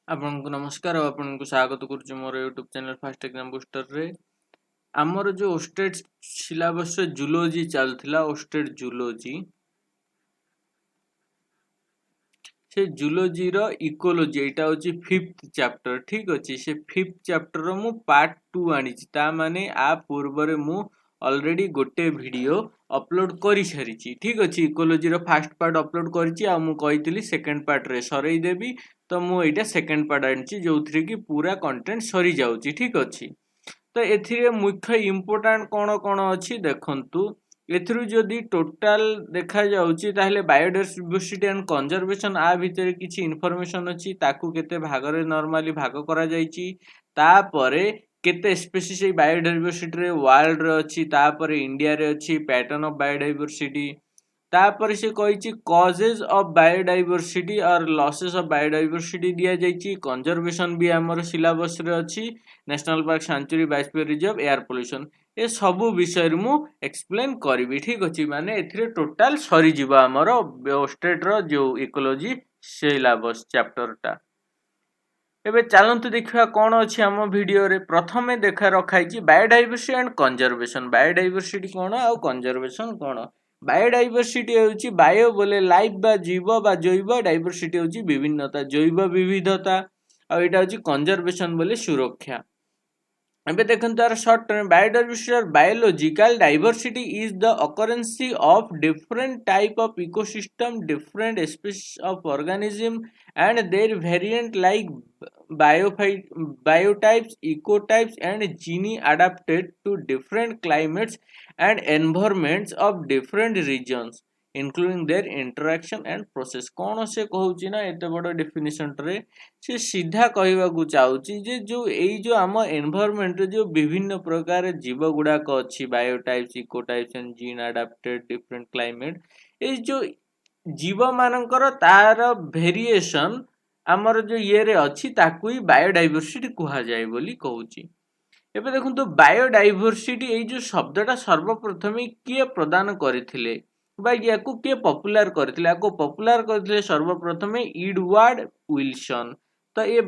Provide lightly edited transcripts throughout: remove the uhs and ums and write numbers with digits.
आपनको नमस्कार और आपको स्वागत करुछु मोर YouTube channel fast exam booster रे। आमर जो ओस्टेट सिलेबस जूलॉजी चलथिला ओस्टेट जूलॉजी से जूलॉजी रो इकोलॉजी एटा होची 5th चैप्टर। ठीक अछि, से 5th चैप्टर रो मु पार्ट 2 आनिछि। ता माने आ पूर्व रे मु ऑलरेडी गोटे वीडियो अपलोड करि सारिछि। ठीक अछि, ecology row first part upload करिछि आ मु कहितली सेकंड पार्ट रे सरेई देबी। तो मु एटा सेकंड पार्ट आनिछि जोथरे कि पूरा कंटेंट सरी जाउछि। ठीक अछि, तो एथिरे मुख्य इंपोर्टेंट कोन कोन अछि देखंतु। एथिरु जदि टोटल देखा जाउछि ताहले बायोडायवर्सिटी एंड कंजर्वेशन आ भितर किछि इन्फॉर्मेशन अछि, ताकू केते भाग रे नॉर्मली भाग करा जाइछि। तापरे केते स्पीशीज बायोडायवर्सिटी रे वर्ल्ड रे अछि, तापरे इंडिया रे अछि पैटर्न ऑफ बायोडायवर्सिटी। तापर से कहिछि कॉजेज ऑफ बायोडायवर्सिटी और लॉसेस ऑफ बायोडायवर्सिटी दिया जाइछि। कंजर्वेशन भी हमर सिलेबस रे अछि, national park sanctuary biosphere reserve air pollution ए सबु विषय रे मु एक्सप्लेन करबी। ठीक अछि, माने एथिरे टोटल सरी जिवो हमर स्टेट रो जो इकोलॉजी सिलेबस चैप्टर टा। एबे चलंतु देखिबा कोन अछि हम वीडियो रे। प्रथमे देखा रखाइछि बायोडायवर्सिटी एंड कंजर्वेशन। बायोडायवर्सिटी कोन आ कंजर्वेशन कोन। बायोडायवर्सिटी होची बायो बोले लाइफ बा जीव बा जैव, डायवर्सिटी होची विभिन्नता जैव विविधता, आ एटा होची कंजर्वेशन बोले सुरक्षा। एबे देखन तार शॉर्ट टर्म बायोडायवर्सिटी और biological diversity is the occurrence of different type of ecosystem, different species of organism and their variant like biophyte, biotypes, ecotypes and gene adapted to different climates and environments of different regions including their interaction and process। कौन से कहूची ना एते बड़ definition रे से सीधा कहबाकू चाहूची जे जो एई जो आम एनवायरनमेंट रे जो विभिन्न प्रकार जीव गुड़ाक अच्छी biotypes, ecotypes and gene adapted different climate, ए जो जीव मानकर तार वेरिएशन आमर जो ये रे अच्छी ताकू ही बायोडायवर्सिटी कहा जाए बोली कहूची। एबे देखंतु बायोडायवर्सिटी एई जो शब्दटा सर्वप्रथम किए प्रदान करथिले बा याकू किए पॉपुलर करथिले, याकू पॉपुलर करथिले सर्वप्रथम एडवर्ड विल्सन। तो ये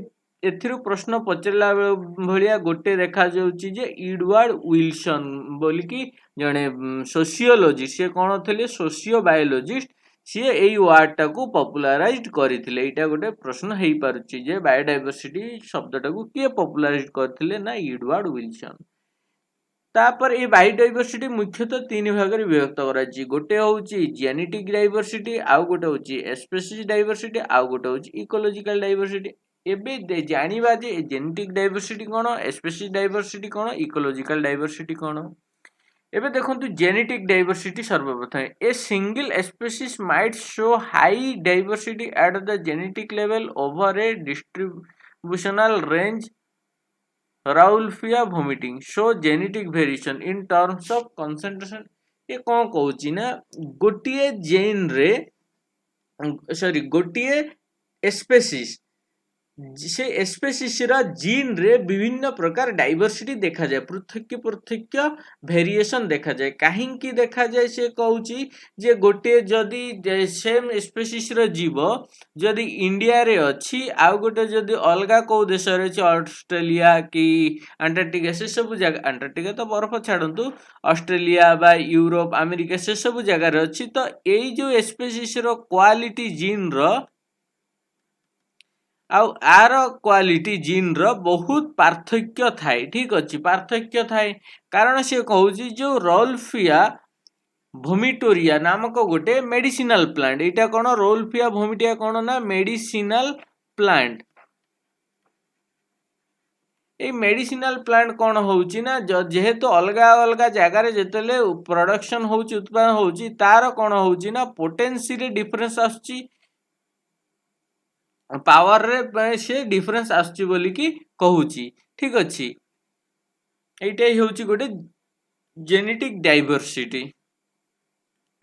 एथिरु प्रश्न पचरला भलिया गोटे देखा जाउची जे एडवर्ड विल्सन बोली कि जणे सोशियोलॉजिस्ट, से कोन थिले सोशियो बायोलॉजिस्ट, सी एई वर्ड टाकू पॉपुलराइज्ड करथिले। एटा गोटे प्रश्न हेई पारुची जे बायोडायवर्सिटी शब्दटाकू किए पॉपुलराइज्ड करथिले ना एडवर्ड विल्सन। तापर ए बायोडायवर्सिटी मुख्यतः तीन भाग रे विभक्त कराची। गोटे होची जेनेटिक डायवर्सिटी, आउ गोटे होची स्पीशीज डायवर्सिटी, आउ गोटे होची इकोलॉजिकल डायवर्सिटी। एबे जानिबा जे जेनेटिक डायवर्सिटी कोन, स्पीशीज डायवर्सिटी कोन, इकोलॉजिकल डायवर्सिटी कोन। एबे देखंतु जेनेटिक डायवर्सिटी सर्वप्रथम a single species might show high diversity at the genetic level over a distributional range Rauwolfia vomiting show genetic variation in terms of concentration। ये कौन कहूची ना गोटिए जेन रे सॉरी गोटिए स्पेसीज से स्पेसीज रा जीन रे विभिन्न प्रकार डाइवर्सिटी देखा जाए, पृथक पृथक वेरिएशन देखा जाए। काहे की देखा जाए से कहूची जे गोटे जदी सेम स्पेसीज रा जीव जदी इंडिया रे अछि आउ गोटे जदी अलगा को देश रे अछि, ऑस्ट्रेलिया की अंटार्कटिका से सब जगह, अंटार्कटिका तो बर्फ छाड़ंतु, ऑस्ट्रेलिया बा यूरोप अमेरिका से सब जगह रे अछि, तो एई जो स्पेसीज रो क्वालिटी जीन रो आउ आर क्वालिटी जीन रो बहुत पार्थक्य थाए। ठीक अछि, पार्थक्य थाए कारण से कहूची जो रोल्फिया भोमिटोरिया नामक गोटे मेडिसिनल प्लांट, एटा कोन रोल्फिया भोमिटिया कोन ना मेडिसिनल प्लांट। ए मेडिसिनल प्लांट कोन होउची ना जेहेतु अलगा अलगा जगह रे जेतले प्रोडक्शन होउची, उत्पादन होउची, तार कोन होउची ना पोटेंसी रे डिफरेंस आछी, पावर रे से डिफरेंस आछी बोली कि कहूची। ठीक अछि, एटा ही होउची गोटे जेनेटिक डाइवर्सिटी।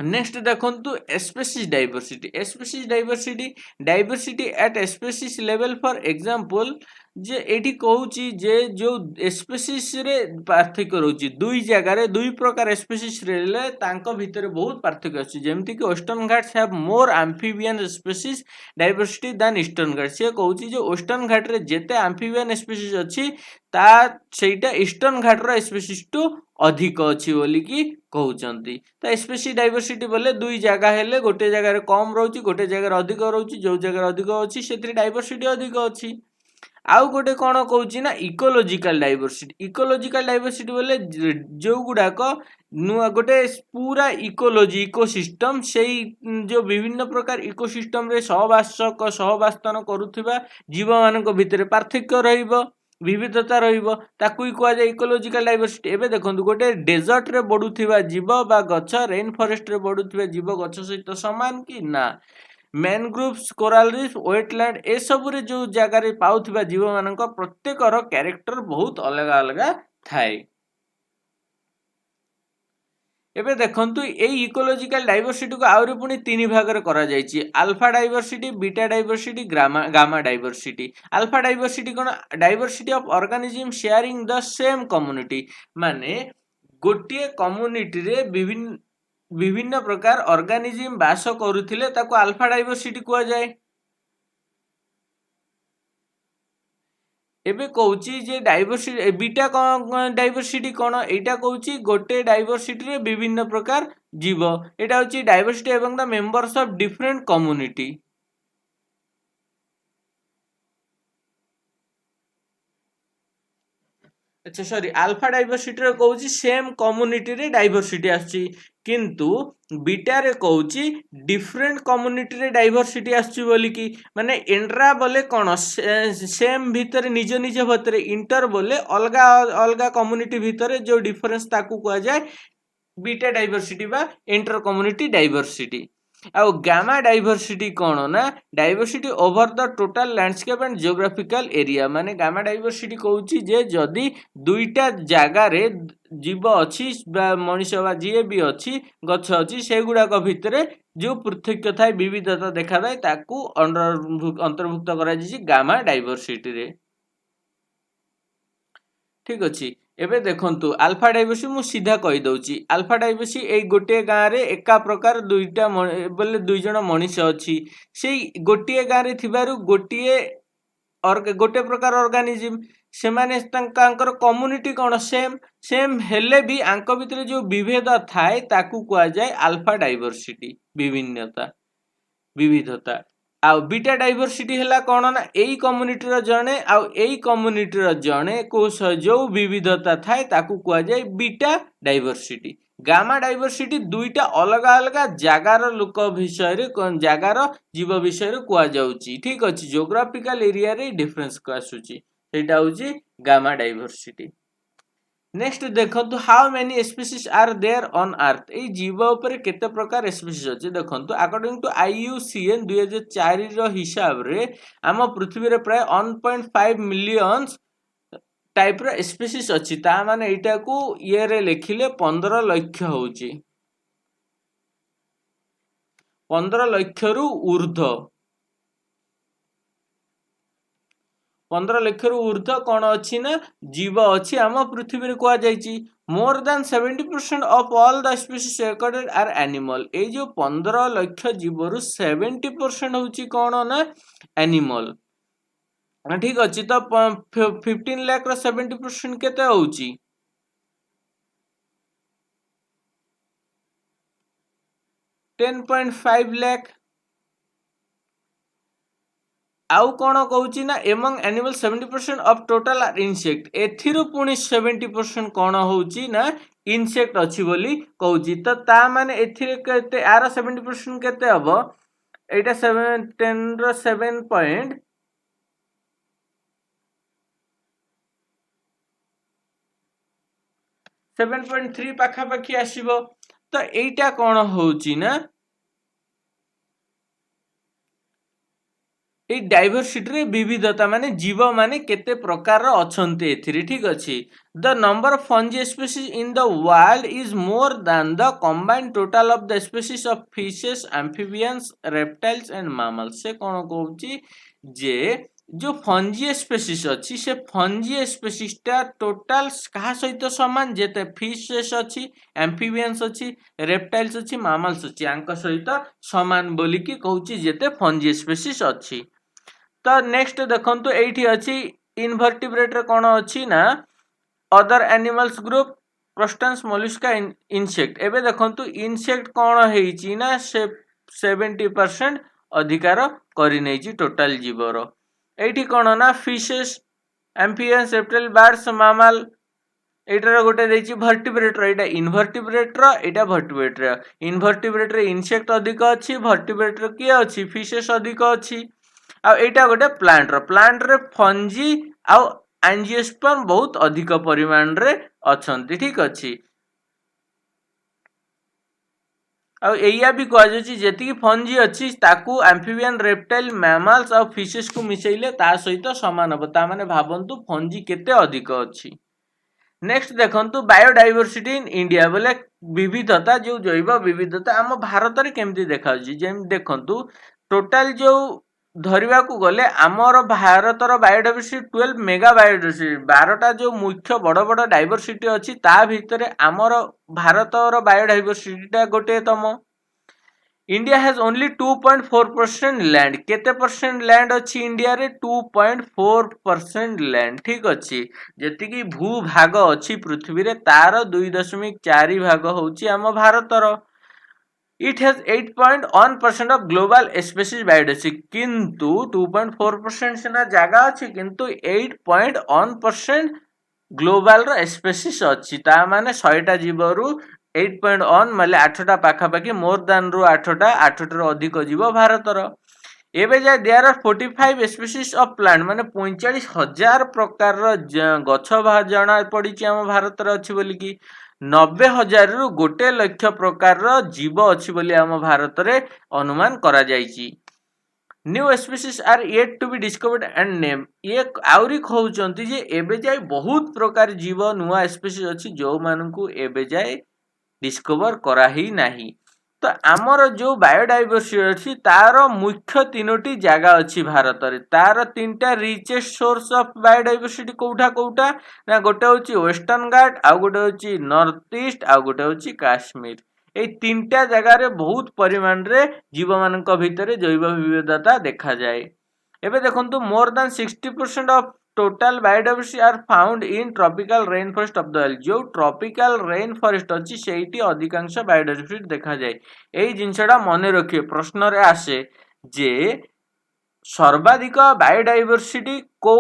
नेक्स्ट देखंतु species diversity diversity at species level for example जे एठी कहूची जे जो स्पीसीज रे पार्थक्य रहउची दुई जगह रे दुई प्रकार स्पीसीज रेले तांको भितर बहुत पार्थक्य अछि जेमति कि Western Ghats have more amphibian species diversity than Eastern Ghat से कहूची जे वेस्टर्न घाट रे जेते एम्फीबियन स्पीसीज अछि ता सेटा ईस्टर्न घाट रो स्पीसीज टू अधिक अछि बोली कि कहउचंती तो स्पीसीज डाइवर्सिटी बोले दुई जगह हेले गोटे जगह रे कम रहउची गोटे जगह रे अधिक रहउची जो जगह रे अधिक अछि सेतरी डाइवर्सिटी अधिक अछि आउ गोटे कौन कहूँ ना इकोलोजिकल डाइवर्सिटी बोले जो गुड़ाक नुआ गोटे पूरा इकोलोजी इकोसिस्टम से जो विभिन्न प्रकार इकोसिस्टम रे सहबास्तन करुथिबा जीव मानक भितर पार्थक्य रहिबो विविधता रहिबो ताकू कुआ जाय इकोलोजिकल डाइवर्सिटी एबे देखंतु गोटे डेजर्ट रे बढुथिबा जीव बा गछ रेन फॉरेस्ट रे बढुथिबा जीव गछ सहित समान कि ना मैनग्रोव्स कोराल रीफ वेटलैंड ए सब रे जो जगह रे पाउथिबा जीव मानक प्रत्येक रो कैरेक्टर बहुत अलग अलग थाए एबे देखंतु एई इकोलॉजिकल डाइवर्सिटी को आउरी पुनी तीन भाग रे करा जायछि alpha diversity beta diversity gamma diversity alpha diversity कोन diversity of organism sharing the same community माने गोटिए कम्युनिटी रे विभिन्न विभिन्न प्रकार ऑर्गेनिज्म बास करूथिले ताको अल्फा डाइवर्सिटी कुआ जाए एबे कहूची जे डाइवर्सिटी बीटा डाइवर्सिटी कोन एटा कहूची गोटे डाइवर्सिटी रे विभिन्न प्रकार जीव एटा होची डाइवर्सिटी एवं the members of different community अच्छा सॉरी अल्फा डाइवर्सिटी रे कहूची सेम कम्युनिटी रे डाइवर्सिटी आछि किंतु बीटा रे कहूची डिफरेंट कम्युनिटी रे डाइवर्सिटी आछि बोली कि माने इंट्रा बोले कोन सेम भीतर निज निज भीतर इंटर बोले अलगा अलगा कम्युनिटी भीतर जो डिफरेंस ताकू कहा जाए बीटा डाइवर्सिटी बा इंटर कम्युनिटी डाइवर्सिटी आउ गामा डाइवर्सिटी कोन ना diversity over the total landscape and geographical area माने गामा डाइवर्सिटी कहूची जे जदी दुईटा जागा रे जीव अछि बा मनुष्य बा जे भी अछि गछ अछि सेगुडा भितरे जो पृथक्य थाए विविधता देखा जाए ताकू अंतर्भुक्त करा जायछि गामा डाइवर्सिटी रे ठीक अछि एबे देखंतु अल्फा डाइवर्सिटी मु सीधा कहि दउची अल्फा डाइवर्सिटी एई गोटे गाँ रे एका प्रकार दुईटा बोले दुई जण मनुष्य अछि सेई गोटे गाँ रे थिबारु गोटे प्रकार ऑर्गेनिज्म सेमाने तांकर कम्युनिटी कोन सेम सेम हेले भी आंक भितरे जो विभेद थाए ताकू कुआ जाए अल्फा डाइवर्सिटी विभिन्नता विविधता आउ बीटा डाइवर्सिटी हैला कोन ना एई कम्युनिटी रो जणे आउ एई कम्युनिटी रो जणे को जो विविधता थाए ताकू कुआ जाए बीटा डाइवर्सिटी गामा डाइवर्सिटी दुईटा अलग अलग जागार लोक विषय रे जागार जीव विषय रे कुआ जाउची ठीक अछि जियोग्राफिकल एरिया रे डिफरेंस को आसुची सेटा होची गामा डाइवर्सिटी नेक्स्ट देखंतु how many species are there on earth ए जीव ऊपर केते प्रकार स्पीसीज अछि देखंतु अकॉर्डिंग टू IUCN 2004 रो हिसाब रे आम पृथ्वी रे प्राय 1.5 मिलियन टाइप रो स्पीसीज अछि ता माने एटा को ये रे लेखिले 15 लाख होउची 15 लाख रु ऊर्ध्व 15 लाख रु ऊर्ध्व कोन अछि ना जीव अछि आम पृथ्वी रे कुआ जायछि more than 70% of all the species recorded are animal ए जो 15 लाख जीव रु 70% होछि कोन ना एनिमल ठीक अछि तो 15 लाख रो 70% केते होछि 10.5 लाख आउ कोन कहूची ना among animal 70% of total are insect एथिरु पुनी 70% कोन होउची ना इंसेक्ट अछि बोली कहूची तो ता माने एथिरे केते आर 70% केते हबो एटा 7 10 रो 7 पॉइंट 7.3 पाखा पाखी आसीबो तो एटा कोन होउची ना এই ডাইଭର୍ସିଟିରେ ବିବିଧତା ମାନେ ଜୀବ ମାନେ କେତେ ପ୍ରକାରର ଅଛନ୍ତି ଏଥିରେ ଠିକ ଅଛି। The number of fungi species in the world is more than the combined total of the species of fishes amphibians reptiles and mammals. ସେ କ'ଣ କହୁଛି ଯେ जो फंजी स्पेसीस अच्छी से फंजी स्पेसीसटा टोटाल कहा सहित समान जेते फिशेस अच्छी एम्फिबियंस अच्छी रेप्टाइल्स अच्छी मामल्स अच्छी आंक सहित समान बोलिकी कहूची जेते फंजी स्पेसीस अच्छी। तो नेक्स्ट देखंतु एठी अच्छी इनवर्टिब्रेट रे कोन अच्छी ना अदर एनिमल्स ग्रुप प्रोस्टेंस मोलस्का इनसेक्ट। एबे देखंतु इनसेक्ट कोन हेची ना से 70% अधिकार करि नैची टोटाल जीवर। एठी कोन ना फिशेस एम्फिबियंस रेप्टाइल बर्ड्स मामल एटार गोटे देछि वर्टिब्रेट रो एटा इनवर्टिब्रेट रो एटा वर्टिब्रेट रो। इनवर्टिब्रेट रे इनसेक्ट अधिक अछि वर्टिब्रेट रो की अछि फिशेस अधिक अछि। आ एटा गोटे प्लांट रे फंजी आ एंजियोस्पर्म बहुत अधिक परिमाण रे अछंती ठीक अछि। ଆଉ ଏଇଆ ବି କୁହାଯାଉଛି ଯେତିକି ଫଞ୍ଜି ଅଛି ତାକୁ ଆମ୍ଫିବିଆନ୍ ରେପ୍ଟାଇଲ୍ ମ୍ୟାମାଲ୍ସ ଆଉ ଫିଶେସକୁ ମିଶେଇଲେ ତା ସହିତ ସମାନ ହେବ। ତା ମାନେ ଭାବନ୍ତୁ ଫଞ୍ଜି କେତେ ଅଧିକ ଅଛି। ନେକ୍ସଟ ଦେଖନ୍ତୁ ବାୟୋଡାଇଭର୍ସିଟି ଇନ୍ ଇଣ୍ଡିଆ ବୋଲେ ବିବିଧତା ଯେଉଁ ଜୈବ ବିବିଧତା ଆମ ଭାରତରେ କେମିତି ଦେଖାଯାଉଛି। ଯେମିତି ଦେଖନ୍ତୁ ଟୋଟାଲ ଯେଉଁ ଧରିବାକୁ ଗଲେ ଆମର ଭାରତର ବାୟୋଡାଇଭର୍ସିଟି 12 ମେଗା ବାୟୋଡାଇଭର୍ସିଟି 12ଟା ଯେଉଁ ମୁଖ୍ୟ ବଡ଼ ବଡ଼ ଡାଇଭର୍ସିଟି ଅଛି ତା ଭିତରେ ଆମର ଭାରତର ବାୟୋଡାଇଭର୍ସିଟିଟା ଗୋଟିଏ ତମ। इंडिया हैज ओनली 2.4% लैंड केते परसेंट लैंड अच्छी इंडिया रे 2.4% लैंड ठीक अच्छी। जेति की भूभाग अच्छी पृथ्वी रे तार 2.4 भाग होची आम भारतर। It has 8.1% of global species biodiversity किंतु 2.4% सिना जगह अच्छी किंतु 8.1% ग्लोबल रो स्पीशीज अच्छी। ता माने 100टा जीवरु 8.1 माले 8टा पाखापाखि मोर दान रु 8टा अधिक जीव भारतर। एबे जाए there are 45 species of plant माने 45,000 प्रकार गछ जना पड़ी आम भारत अच्छी बोली कि 90,000 रु 1 लाख प्रकार जीव अच्छी बोली आम भारत रे अनुमान करा जायछि। New species are yet to be discovered and name ये आउरी कहउचंती जे एबे जाय बहुत प्रकार जीव नुआ स्पीशीज अछि जो मानकु एबे जाय डिस्कवर करा ही नाही। तो आमर जो बायोडाइवर्सिटी अछि तार मुख्य तीनोटी जगह अछि भारत रे। तार तीनटा रिचेस्ट सोर्स ऑफ बायोडाइवर्सिटी कोठा कोठा ना गोटे होची वेस्टर्न घाट आ गोटे होची नॉर्थ ईस्ट आ गोटे होची काश्मीर। ए तीनटा जगह रे बहुत परिमाण रे जीव मानक भितरे जैव विविधता देखा जाए। एबे देखंतु more than 60% of total biodiversity are found in tropical rainforest of the world. जो ट्रॉपिकल रेन फॉरेस्ट अछि सेठी अधिकांश बायोडाइवर्सिटी देखा जाए। एई जिंसडा मने रखिए प्रश्न रे आसे जे सर्वाधिक बायोडाइवर्सिटी को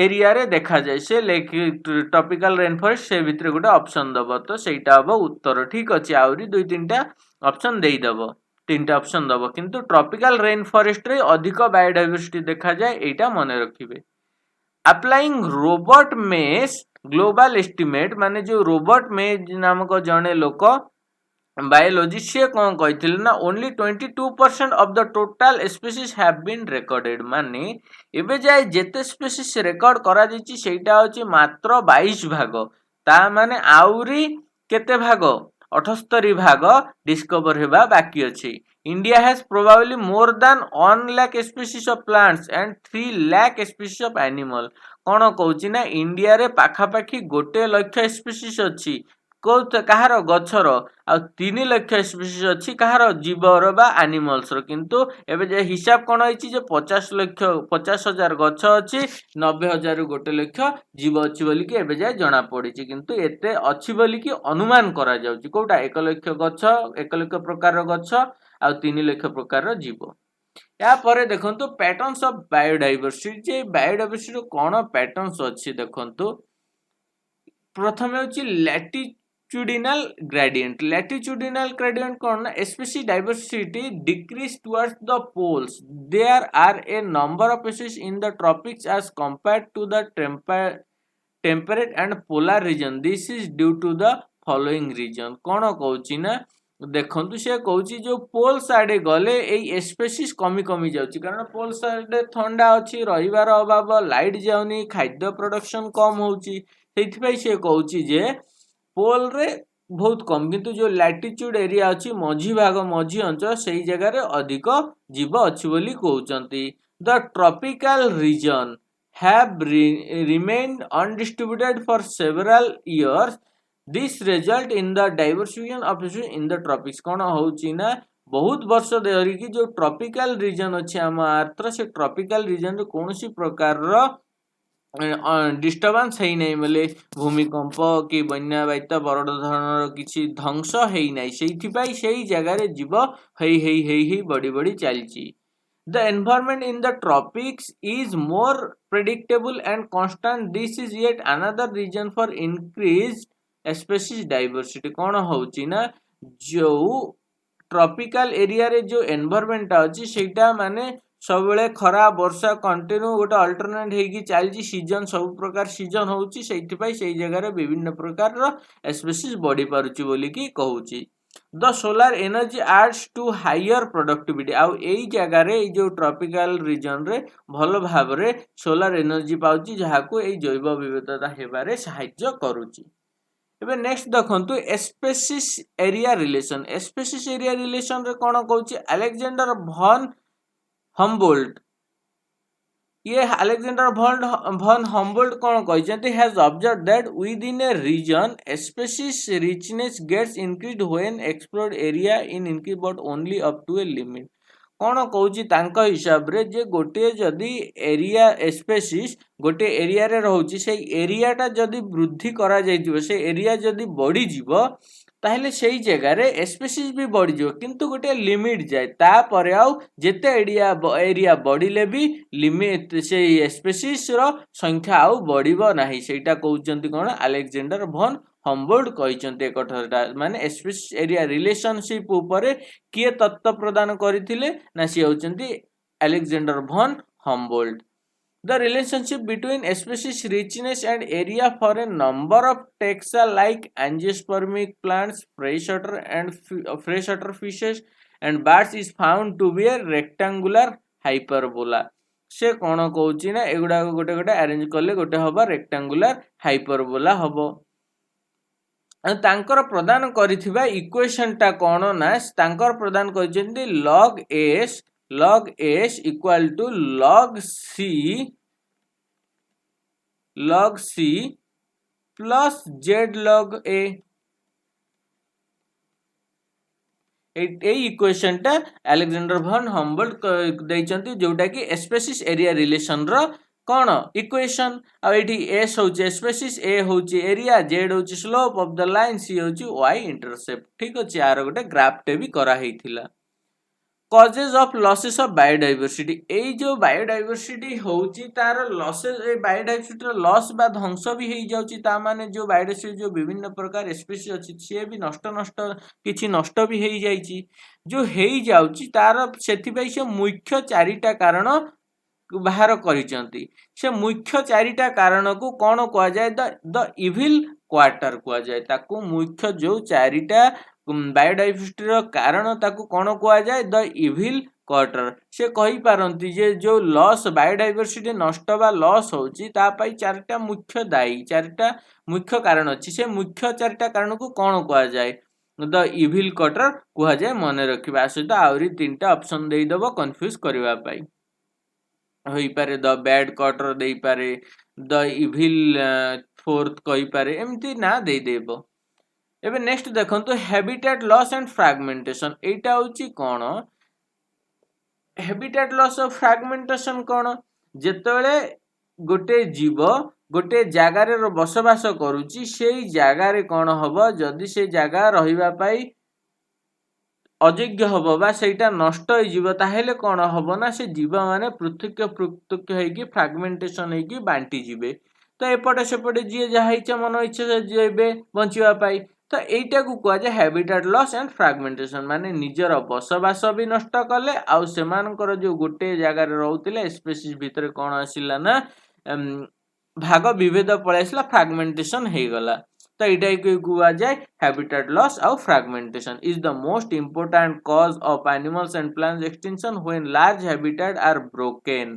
एरिया रे देखा जाए से ट्रॉपिकल रेन फॉरेस्ट से भितरे गोटे ऑप्शन दबो तो सेटा हबो उत्तर ठीक अछि। आउरी दुई तीनटा ऑप्शन देई दबो तीनटा ऑप्शन दबो किंतु ट्रॉपिकल रेन फॉरेस्ट रे अधिक बायोडाइवर्सिटी देखा जाए एटा मने रखिबे। Applying Robert May's global estimate माने जो रोबोट मेस नामक जने लोक बायोलॉजी से कौन कहते ना only 22% of the total species have been recorded माने एबे जाय जेते स्पीशीज रिकॉर्ड करा दिछि सेटा होछि मात्र 22 भाग। ता माने आउरी केते भाग 78 भाग डिस्कवर हेबा बाकी अछि। India has probably more than 1 lakh species of plants and 3 lakh species of animal. कोन कहउछि ना इंडिया रे पाखा पाखी 1 लाख स्पीशीज अछि कହାର गछर आ 3 लाख स्पीशीज अछि कହାର जीवर बा एनिमल्स रो। किंतु एबे जे हिसाब कोन होइछि जे 50,000 गछ अछि 90,000 रु 1 लाख जीव अछि बोली कि एबे जाय जणा पड़िछि। किंतु एते अछि बोली कि अनुमान करा जाउछि कोटा 1 लाख गछ 1 लाख प्रकार गछ आ 3 लाख प्रकार जीव। या परे देखंतु patterns of biodiversity J biodiversity cone patterns अछि देखंतु। प्रथम होछि लैटिट्यूडिनल ग्रेडिएंट। लैटिट्यूडिनल ग्रेडिएंट कौन ना species diversity decrease towards the poles there are a number of species in the tropics as compared to the temperate and polar region this is due to the following reason. कौन कहउछि ना देखନ୍ତୁ ସେ କହୁଛି ଯୋଉ polls ଆଡେ ଗଲେ ଏଇ species କମି କମି ଯାଉଛି କାରଣ ପୋଲ୍ସ ଆଡେ ଥଣ୍ଡା ଅଛି ରହିବାର ଅଭାବ ଲାଇଟ୍ ଯାଉନି ଖାଦ୍ୟ ପ୍ରଡକ୍ସନ କମ ହଉଛି ସେଇଥିପାଇଁ ସେ କହୁଛି ଯେ ପୋଲରେ ବହୁତ କମ କିନ୍ତୁ ଯୋଉ ଲାଟିଚ୍ୟୁଡ ଏରିଆ ଅଛି ମଝି ଭାଗ ମଝି ଅଞ୍ଚଳ ସେଇ ଜାଗାରେ ଅଧିକ ଜୀବ ଅଛି ବୋଲି କହୁଛନ୍ତି the tropical region have remained undistributed for several years. This result in the diversification of species in the tropics कौन होची ना बहुत वर्ष धरिकी जो ट्रॉपिकल रीजन अच्छे आम आर्थ से ट्रॉपिकल रीजन रे कौनसी प्रकार डिस्टर्बांस है नहीं बोले भूमिकंप कि बन्या बात्या बड़ धरणर किसी ध्वंस है नहीं से जगार जीव हेई बढ़ी बढ़ी चलती The environment in the tropics is more predictable and constant. This is yet another reason for increased species diversity. कौन होची ना जो ट्रॉपिकल एरिया रे जो एनवायरमेंट अछि सेटा माने सबले खरा वर्षा कंटिन्यू गोटे अल्टरनेट हेकी चलची सीजन सब प्रकार सीजन होची सेठी पई सेई जगह रे विभिन्न प्रकार रो स्पीशीज बढ़ी पारुची बोली की कहूची the solar energy adds to higher productivity आउ एई जगह रे जो ट्रॉपिकल रीजन रे भल भाव रे सोलार एनर्जी पाउची जहाको एई जैव विविधता हेबारे सहाय्य करूची एबे नेक्स्ट देखंतु species area relation species area relation रे कोन कहूची अलेक्जेंडर भन हम्बोल्ट ये अलेक्जेंडर भन हम्बोल्ट कौन कहते has observe that within a region species richness gets increased when explored area in increase but only up to a limit कौन कहूची तांका हिसाब रे जे गोटे जदी एरिया स्पेसीज गोटे एरिया रे रहउची से एरियाटा जदी वृद्धि करा जाइतिबो से एरिया जदी बढ़ी जीवो ताहले सेई जगह रे स्पेसीज भी बढ़ी जीवो किंतु गोटे लिमिट जाए तापर आउ जेते एरिया बढ़िले भी लिमिट से स्पेसीज रो संख्या आउ बढ़िबो नाही सेटा कहउचंती कोन अलेक्जेंडर भन हम्बोल्ट कहइचंती एकठा माने स्पेसीज एरिया रिलेशनशिप ऊपर किए तत्व प्रदान करथिले ना सी होचंती अलेक्जेंडर भन Humboldt The relationship between species richness and area for a number of taxa like angiospermic plants, freshwater fishes and birds is found to be a rectangular hyperbola. से कौन कहूची ना एगुड़ा गोटे गोटे अरेंज कले गोटे हबा रेक्टांगुलर हाइपरबोला हबो तांकर प्रदान करिथिबा इक्वेशन टा कोन ना तांकर प्रदान करिसेंती log s equal to log c plus z log a equation टा अलेक्जेंडर भन हम्बोल्ट दैचंती जोटा कि स्पेसीज एरिया रिलेशन रो कौन इक्वेशन आ एठी s होची स्पेसीज a होची एरिया z होची slope of the line c होची y इंटरसेप्ट ठीक अछि आरो गोटे ग्राफ टे भी करा हेतिला causes of losses of biodiversity एई जो बायोडाइवर्सिटी होची तार लॉसेस ए बायोडाइवर्सिटी रो लॉस बा ध्वंस भी हेई जाउची ता माने जो बायोडाइवर्सिटी जो विभिन्न प्रकार स्पीशीज अछि से भी नष्ट किछि नष्ट भी हेई जाईची जो हेई जाउची तार सेथि पई से मुख्य चारिटा कारण बाहर करिचंती से मुख्य चारिटा कारण को कोन कोआ जाय द इविल क्वार्टर कोआ जाय ताकू मुख्य जो चारिटा बायोडाइवर्सिटी रो कारण ताकू कोन कोआ जाय द इविल क्वार्टर से कहि पारंती जे जो लॉस बायोडाइवर्सिटी नष्ट बा लॉस होची ता पई चारिटा मुख्य दायी चारिटा मुख्य कारण अछि से मुख्य चारिटा कारण को कोन कोआ जाय द इविल क्वार्टर कोआ जाय मने रखिबा सहित आउरी तीनटा ऑप्शन देई दबो कंफ्यूज करबा पई होई पारे द बैड क्वार्टर देई पारे द इविल फोर्थ कहि पारे एमती ना देई देबो एबे नेक्स्ट देखंतु हैबिटेट लॉस एंड फ्रैगमेंटेशन एटा होची कोन हैबिटेट लॉस ऑफ फ्रैगमेंटेशन कोन जेतेबेले गोटे जीव गोटे जागा रे बसवास करूची सेई जागा रे कोन हबो जदी से जागा रहिबा पई अयोग्य हबो बा सेटा नष्ट होई जीव ताहेले कोन हबो ना से जीव माने पृथक हेकी फ्रैगमेंटेशन हेकी बांटी जीवे तो एपटे सेपटे जी जहा इच्छा मन इच्छा जेबे बंचिबा पाई तो एटा को कुआ जाय हैबिटेट लॉस एंड फ्रैगमेंटेशन माने निजर बसवास भी नष्ट कले आउ सेमानकर जो गोटे जगह रे रहउतिले स्पीशीज भीतर कोन आसिला ना भाग विभेद पळै आसिला फ्रैगमेंटेशन हे गला तो यहाँ कह जाए हैबिटेट लॉस आउ fragmentation is the most important cause of animals and plants extinction when large habitat are broken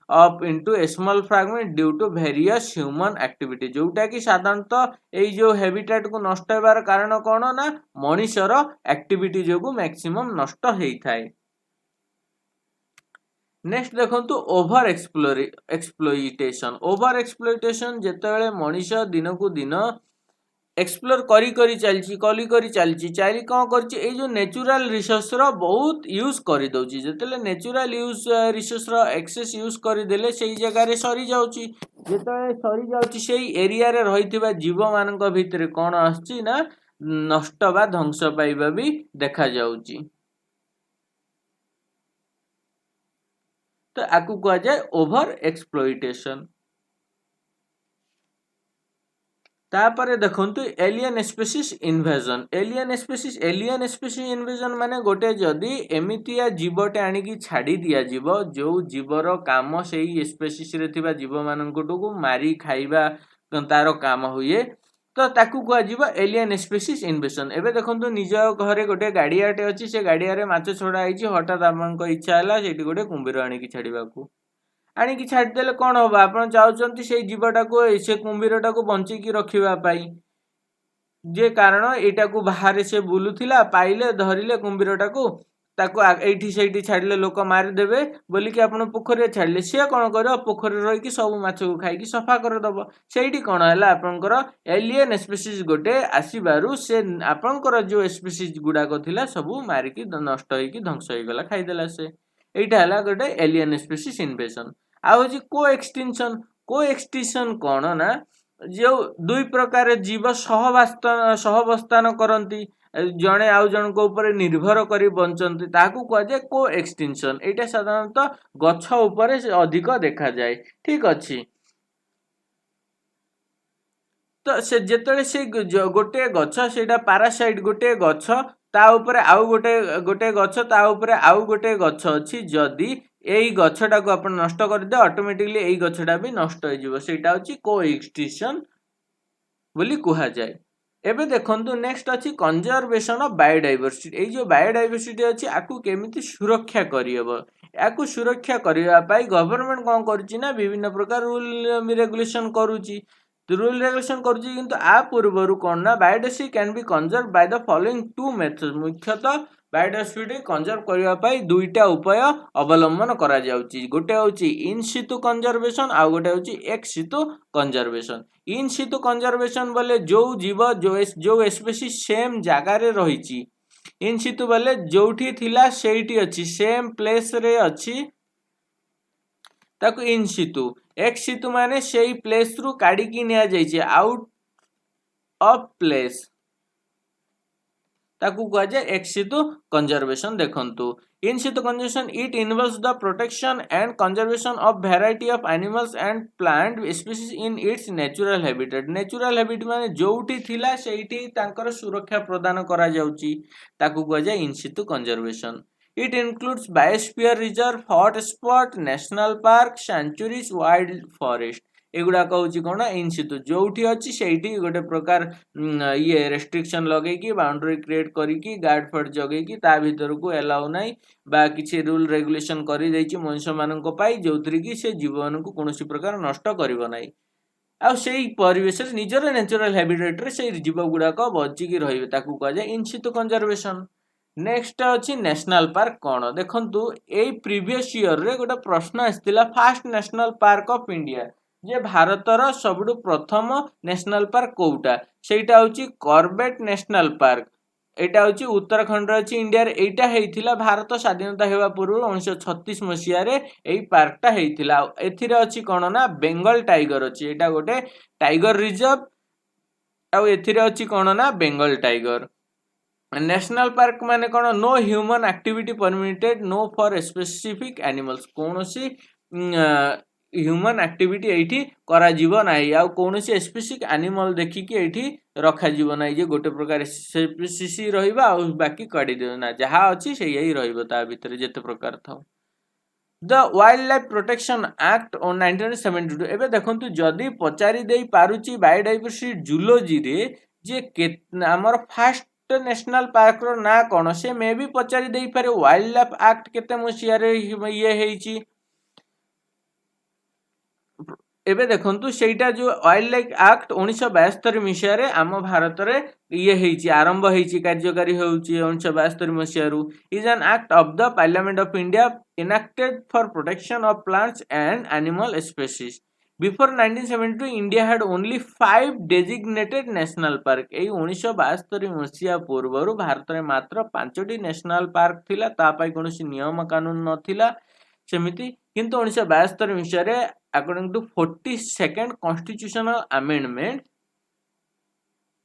up into small fragment due to various human activity जोटा कि साधारणतः ये जो हैबिटेट को नष्ट होबार कारण कौन ना मनुष्यर एक्टिविटी जो मैक्सिमम नष्ट होता है। नेक्स्ट देखो ओभर एक्सप्लोइटेशन जितेबाला मनीष दिन को दिन एक्सप्लोर करी चलची चाली कौन कर जो नेचुरल रिसोर्स रो बहुत यूज कर दउची जेतेले नेचुरल यूज रिसोर्स रो एक्सेस यूज करदेले से जगह सरी जाउची जेतेले सरी जाउची से एरिया रे रहिथिबा जीव मानक भितरे कौन आछी ना नष्ट बा ध्वंस पाइबा भी देखा जाउची। तो आकु कहा जाए ओभर एक्सप्लोइटेशन। तापर देखंतु एलियन स्पीसीज इन्वेजन माने गोटे जदि एमितिया जीवटे आनिकी छाड़ी दिया जीव जो जीवर काम सेही स्पीसीज रे थिबा जीव माननकटू मारी खाइबा तार काम हुए तो ताकू कह जीव एलियन स्पीसीज इन्वेजन। एबे देखंतु निज घरे गोटे गाड़ियाटे अछि से गाड़िया रे माछ छोड़ा आइछि हठात आपनको इच्छा हला सेठी गोटे कुंभीर आनिकी छाड़ीबाकू आनिकी छाड़देले कौन हम आप चाहते से जीवटा को से कुंभीरटा को बंचिकी रखापी जे कारण यहाँ को बाहर से बुलूला पाइले धरिले कुंभीरटा को ताको एठी सेठी छाड़ले लोक मारिदेवे बोलिकी आप पोखरी छाड़ले सी कौन कर पोखरी रही सब माछ को खाई सफा करदब से कौन है आपंकर एलियन स्पीसीज गोटे आसबारू से आपंकर जो स्पीसीज गुड़ाक थिला सब मारिकी नष्ट होगी ध्वंस होगला खाईदेला से यहाँ है गोटे एलियन स्पीसीज इन्वेजन। आउ को एक्सटिंक्शन कौन ना जो दुई प्रकार जीव सहवस्थान करती जड़े आउ जन को ऊपर निर्भर कर बंचती ताकू कहुए को एक्सटिंक्शन यहाँ साधारणतः गछ उपरे अधिक देखा जाए ठीक अच्छी। तो से जिते से गोटे गछ से पारासाइट गोटे गछ ता उपरे आउ गोटे गछ ता उपरे आउ गोटे गछ अच्छी जदि यही गछटा को आप नष्ट करदे ऑटोमेटिकली यही गछटा भी नष्ट हो सेटा होची को एक्सटिंक्शन बोली कहा जाए। एबे देखंतु नेक्स्ट अछि कंजर्वेशन ऑफ बायोडायवर्सिटी ए जो बायोडायवर्सिटी अछि आकु केमिति सुरक्षा करियबो याकु सुरक्षा करिया पाई गवर्नमेंट कोन करछि ना विभिन्न प्रकार रूल रेगुलेशन करूछि रूल रेगुलेशन करूछि किंतु आ पूर्वरु कोन ना biodiversity can be conserve by the following two methods मुख्यतः बायोडायवर्सिटी कंजर्व करिया पाई दुईटा उपाय अवलंबन करा जाउछि गोटे होछि इन सितु कंजर्वेशन आ गोटे होछि एक्स सितु कंजर्वेशन। इन सितु कंजर्वेशन बोले जो जीव जो स्पीसीज सेम जगह रे रहिछि इन सितु बोले जोठी थिला सेठी अछि सेम प्लेस रे अछि ताकू इन सितु एक्स सितु माने सेही प्लेस रु काडी की निया जाइछे आउट ऑफ प्लेस ताकू कहा जाए एक्स सितु कंजर्वेशन। देखंतु in situ conservation it involves the protection and conservation of variety of animals and plant species in its natural habitat माने जोठी थिला सेठी तांकर सुरक्षा प्रदान करा जाउची ताकू कहा जाए in situ conservation. It includes biosphere reserve hotspot national park sanctuaries wild forest एगुड़ा कहूँ कौन इन सितु जोठी अच्छी से गोटे प्रकार ये रेस्ट्रिक्शन लगे बाउंड्री क्रिएट करी गार्ड फार्ड जगे ता भीतर को एलाउ ना बा किसी रूल रेगुलेशन कर मनुष्य मान जो थी से जीव मान को कौन प्रकार नष्ट करना आउ से परिवेश निजर नेचुरल हैबिटेट से जीव गुड़ाक बचिकी रही कह जाए इन सितु कंजर्वेशन। नेक्स्ट अच्छी नेशनल पार्क कौन देखु ये प्रीवियस ईयर रे गोटे प्रश्न आसाला first national park of India जे भारतर सबुठु प्रथम नेशनल पार्क कोउटा सेटा होची कॉर्बेट नेशनल पार्क एटा होची उत्तराखंड रे अछि इंडिया रे एटा हेइथिला भारत स्वाधीनता हेबा पूर्व 1936 मसिया रे एई पार्कटा हेइथिला एथिरे अछि कोन ना बेंगल टाइगर अछि एटा गोटे टाइगर रिजर्व आ एथिरे अछि कोन ना बेंगल टाइगर। नेशनल पार्क माने कोन no human activity permitted no for specific animals कोनोसी ह्यूमन एक्टिविटी एठी करा जीव नाही आ कोनोसी स्पेसिफिक एनिमल देखिकी एठी रखा जीव नाही जे गोटे प्रकार स्पेसीसी रहिबा आ बाकी काडी देना जहा अछि से यही रहिबो ता भीतर जेते प्रकार थाउ। The wildlife protection act 1972 एबे देखंतु जदि पचारि देई पारुची बायोडाइवर्सिटी जूलॉजी रे जे हमर फास्ट नेशनल पार्क रो ना कोन से मे भी पचारि देई पारे वाइल्ड लाइफ एक्ट केते मसिया रे ये हेची एबे देखंतु सेटा जो वाइल्ड लाइफ एक्ट 1972 मसिया रे आम भारत रे ये हेची आरंभ हेची कार्यकारी होउची 1972 मसिया रु is an act of the parliament of India enacted for protection of plants and animal species. Before 1972, India had only 5 designated national park. এই 1972 মସିହା ପୂର୍ବରୁ ଭାରତରେ ମାତ୍ର 5ଟି ନ୍ୟାସନାଲ ପାର୍କ ଥିଲା ତା ପାଇଁ କୌଣସି ନିୟମ କାନୁନ ନଥିଲା ସେମିତି କିନ୍ତୁ 1972 ମସିହାରେ according to 42nd constitutional amendment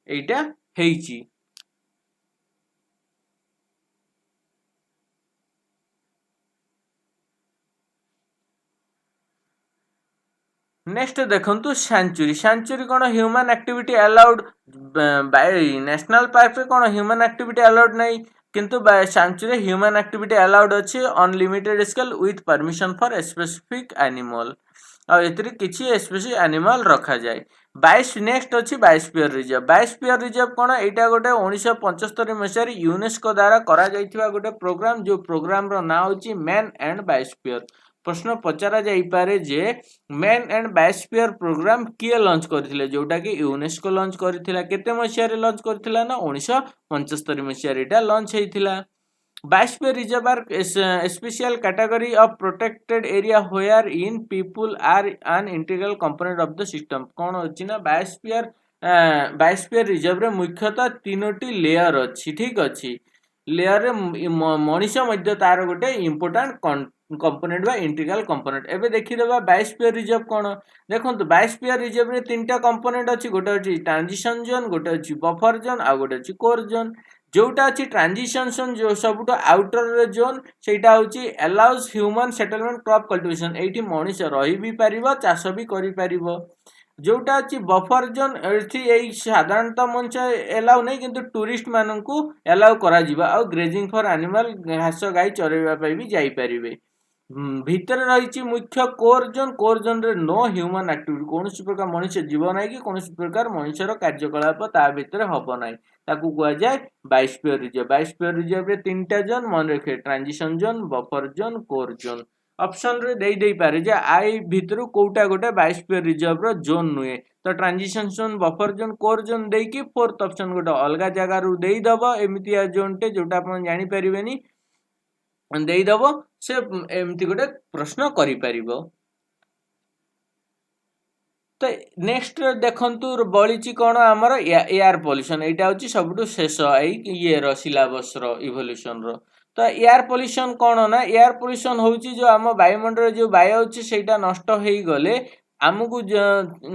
এইটা ହେଇଛି नेक्स्ट देखंतु सेंचुरी सेंचुरी कौन human activity allowed national park रे कौन ह्यूमन एक्टिविटी अलाउड नहीं किंतु सेंचुरी ह्यूमन एक्टिविटी अलाउड अच्छी unlimited scale with permission for specific animal और एतिर किछि स्पेसिफिक एनिमल रखा जाए 22 नेक्स्ट अच्छी बायोस्फीयर रिजर्व कौन एटा गोटे 1975 मसीह यूनेस्को द्वारा करा जाइथिबा गोटे प्रोग्राम जो प्रोग्राम रो ना होची मैन एंड बायोस्फीयर प्रश्न पचरा जाइपारे जे मैन एंड बायोस्फीयर प्रोग्राम किए लॉन्च करथिले जोटा कि यूनेस्को लॉन्च करथिला केते मसिया रे लॉन्च करथिला ना 1975 मसिया रे एटा लॉन्च हेतिला biosphere reserve are special category of protected area where in people are an integral component of the system कौन अछि ना बायोस्फीयर रिजर्व रे मुख्यतः तीनोटी लेयर अछि ठीक अछि लेयर रे मनीष मध्य तार गोटे इंपोर्टेंट कंपोनेंट बा इंटीग्रल कंपोनेंट एबे देखिदेबा बायोस्फीयर रिजर्व कौन देखंतु बायोस्फीयर रिजर्व रे तीनटा कंपोनेंट अछि गोटे अछि ट्रांजिशन जोन गोटे अछि बफर जोन आ गोटे अछि कोर जोन जोटा अछि ट्रांजिशन जोन जो सबटो आउटर जोन सेटा होछि allows human settlement crop cultivation एठी मनीष रही भी परिबो चाष भी करि परिबो जोटा अच्छी बफर जोन एठी साधारणतः मंच एलाउ नहीं किंतु टूरिस्ट माननकु एलाउ करा जिबा आ ग्रेजिंग फॉर एनिमल घास गाई चरेबा पई भी जाई परिबे भितर रही मुख्य कोर जोन रे नो ह्यूमन एक्टिविटी कौन प्रकार मनुष्य जीव ना कि कौन प्रकार मनुष्यर कार्यकलाप ता भीतर हम ना ताकू कह जाए बायोस्फीयर रिजर्व रे तीनटा जोन मन रखे transition zone buffer zone core zone option रे दे पारे जे आई भितर कोटा गोटे बायोस्फीयर रिजर्व रो जोन नुए तो transition zone buffer zone core zone दे कि फोर्थ ऑप्शन गोटे अलग जगह रु दे दबो एमितिया जोन टे जोटा अपन जानि परिबेनी दे दबो से एमती गोटे प्रश्न करि परिबो तो नेक्स्ट देखंतु बळिची कोन हमर एयर पोल्यूशन एटा होची सबटु शेष आई ये रो सिलेबस रो इवोल्यूशन रो तो एयर पोल्यूशन कोन ना एयर पोल्यूशन होची जो हम वायुमंडल जो वायु होची सेटा नष्ट हेई गले आमको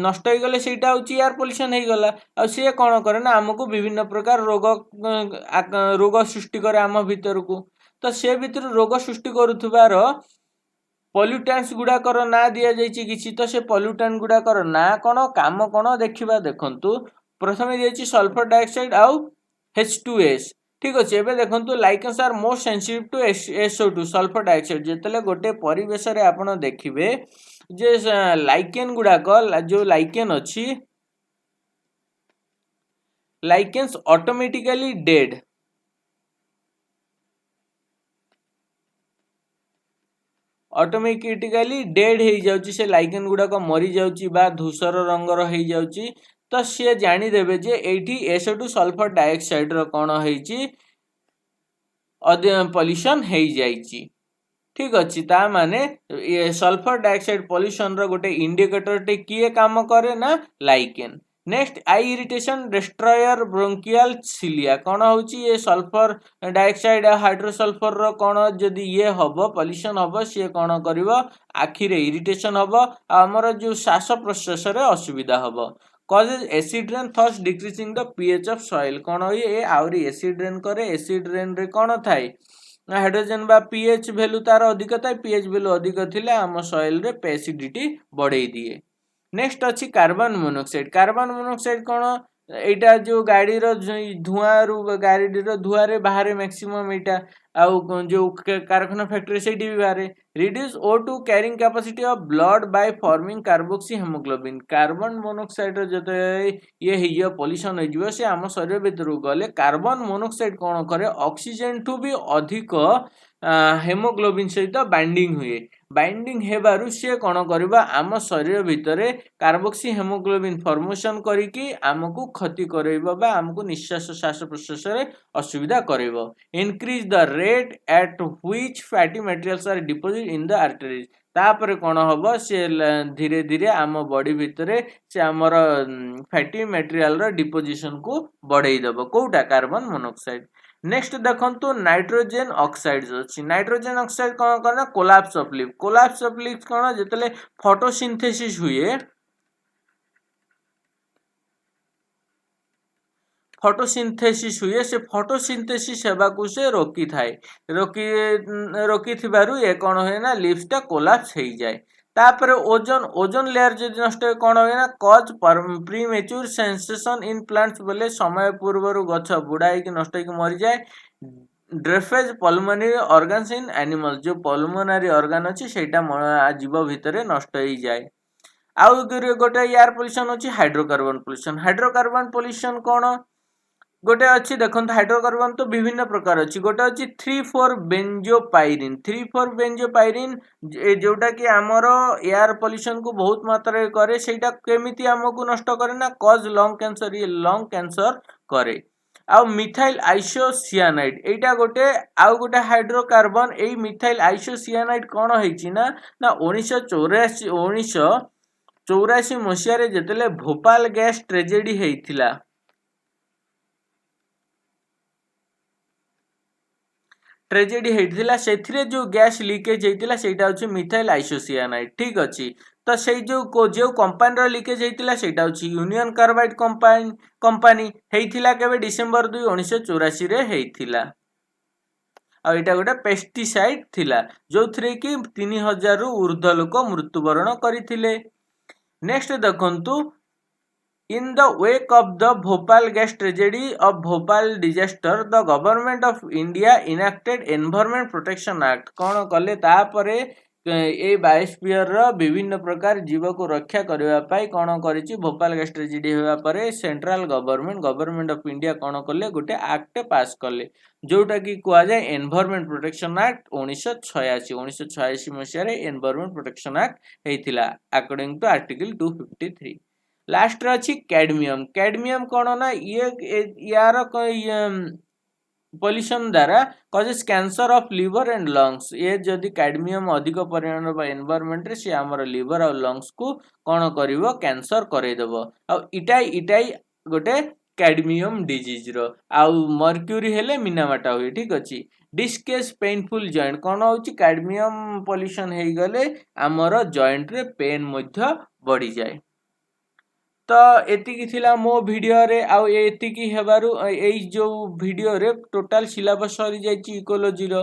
नष्ट हो गले सेटा होची एयर पोल्यूशन हेई गला आ से कोन करे ना हमको विभिन्न प्रकार रोग सृष्टि करे आम भीतर को तो से भीतर रोग सृष्टि करूथबार पॉल्यूटेंट्स गुड़ाकर ना दि जाइए किसी तो से पॉल्यूटेंट गुड़ाकर ना कौन काम कौन देखा देखु प्रथम दिखाई सल्फर डाइऑक्साइड आउ H2S ठीक अच्छे एवं देखो lichens are most sensitive to SO2 sulphur dioxide जिते गोटे परिवेश आप देखिए जे लाइकेन गुड़ाक जो लाइकेन अच्छी lichens automatically dead automatically dead हो जाउची से लाइकेन गुड़ाक मरी जाउची बा धूसर रंगर हो जाउची तो सी जानीदेवे जे एठी SO2 सल्फर डाइऑक्साइड रो कौन होईची पॉल्यूशन हो जाइची ठीक अच्छी ता माने ये सल्फर डाइऑक्साइड पॉल्यूशन रो गोटे इंडिकेटर टे किए काम करे ना lichen next I irritation destroyer bronchial cilia कौन होची ये सल्फर डाइऑक्साइड हाइड्रोसल्फर रो कौन जदि ये हबो पॉल्यूशन हबो सी कौन करिवो आखि रे इरिटेशन हबो हमर जो श्वास प्रश्वास रे असुविधा हबो causes acid rain thus decreasing the pH of soil कौन हो ये आउरी एसिड रेन करे एसिड रेन रे कौन थाए हाइड्रोजन बा pH वैल्यू तार अधिक थाए pH वैल्यू अधिक थिले आम सॉइल रे एसिडिटी बढ़ाई दिए नेक्स्ट अच्छी कार्बन मोनोक्साइड कौन एटा जो गाड़ी रो धुआं रु गाड़ी रो धुआं रे बाहर मैक्सिमम एटा आउ जो कारखाना फैक्ट्री से भी बाहर reduce O2 carrying capacity of blood by forming carboxy haemoglobin carbon monoxide रो जते ये हिय पॉल्यूशन हो जिवो से हम शरीर भीतर गले कार्बन मोनोक्साइड कोन करे ऑक्सीजन ठू भी अधिक हेमोग्लोबिन सहित बाइंडिंग हुए बाइंडिंग हेबारु से कौन करबा आम शरीर भितरे कार्बोक्सी हेमोग्लोबिन फॉर्मेशन करिकी आमको क्षति करैबो बा आमको निश्वास श्वास प्रश्वास रे असुविधा करैबो increase the rate at which fatty materials are deposit in the arteries तापर कौन हबो से धीरे धीरे आम बॉडी भितरे से आमर फैटी मटेरियल रो डिपोजिशन को बढ़ाई देबो कोउटा कार्बन मोनोक्साइड नेक्स्ट देखंतु नाइट्रोजन ऑक्साइड्स अछि नाइट्रोजन ऑक्साइड कोन करना कोलैप्स ऑफ लीफ कोन जेतले फोटोसिंथेसिस हुए से फोटोसिंथेसिस हेबाकू से रोकी थाए रोकी थिबारु ये कोन होय ना लीव्स टा कोलैप्स हेई जाय तापर ओजोन लेयर जदि नष्ट कोन होय ना cause premature sensation in plants बोले समय पूर्वरु गछ बुडाई कि नष्ट कि मरि जाय ड्रेफेज पल्मोनरी ऑर्गन्स इन एनिमल्स जो पल्मोनरी ऑर्गन अछि सेटा जीव भितरे नष्ट हेई जाय आउ गोटे एयर पोल्यूशन अछि हाइड्रोकार्बन पोल्यूशन कोन गोटे अच्छी देखो हाइड्रोकार्बन तो विभिन्न प्रकार अच्छी गोटे अच्छी 3,4-बेंजोपाइरिन जोटा कि आमर एयर पोल्यूशन को बहुत मात्रा करे सेटा केमिति हमको नष्ट करे ना कॉज लंग कैंसर ये लंग कैंसर करे आउ मिथाइल आइसोसियानाइड एटा गोटे आउ गोटे हाइड्रोकार्बन एई मिथाइल आइसोसियानाइड कोन होईची ना 1984 मसिया रे जेतेले भोपाल गैस ट्रेजेडी हेइथिला ट्रेजेडी हेइथिला सेथिरे जो गैस लीकेज हेइथिला सेटा होची मिथाइल आइसोसियानाइड ठीक अछि तो सेई जो कंपनी रो लीकेज हेइथिला सेटा होची यूनियन कार्बाइड कंपनी हेइथिला केबे डिसेंबर 2 1984 रे हेइथिला आ एटा गोटे पेस्टिसाइड थिला जो थरे कि 3000 रु ऊर्ध्व लोक मृत्युवरण करिथिले नेक्स्ट देखंतु In the wake of the Bhopal gas tragedy of Bhopal disaster, the government of India enacted Environment Protection Act. कौन कले तापरे ए बायोस्फीयर रो विभिन्न प्रकार जीव को रक्षा करबा पाई कौन करिछि भोपाल गैस ट्रेजेडी होबा परे सेंट्रल गवर्नमेंट ऑफ इंडिया कौन कले गोटे एक्ट पास कले जोटा कि कुआ जाय एनवायरनमेंट प्रोटेक्शन एक्ट 1986 मसिया रे एनवायरनमेंट प्रोटेक्शन एक्ट हेइथिला अकॉर्डिंग टू आर्टिकल 253 लास्ट रे अछि कैडमियम कोन ना ये यार पॉल्यूशन द्वारा causes cancer of liver and lungs ये जदि कैडमियम अधिक परिमाण बा एनवायरनमेंट रे से हमर लिवर और लंग्स को कोन करिवो कैंसर करे देबो आ इटाई गोटे कैडमियम डिजीज रो आ मर्क्यूरी हेले मिनामाटा हुए ठीक अछि डिस्केस पेनफुल जॉइंट कोन होची कैडमियम पॉल्यूशन हेई गले हमर जॉइंट रे पेन मध्य बढ़ी जाय तो एतिकी थिला मो वीडियो रे आउ एतिकी हेबारु एई जो वीडियो रे टोटल सिलेबस सरी जायछि इकोलॉजी रो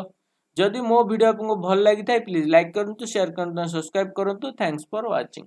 जदि मो वीडियो आपको भल लागि थाए प्लीज लाइक करंतु शेयर करंतु सब्सक्राइब करंतु थैंक्स फॉर वाचिंग।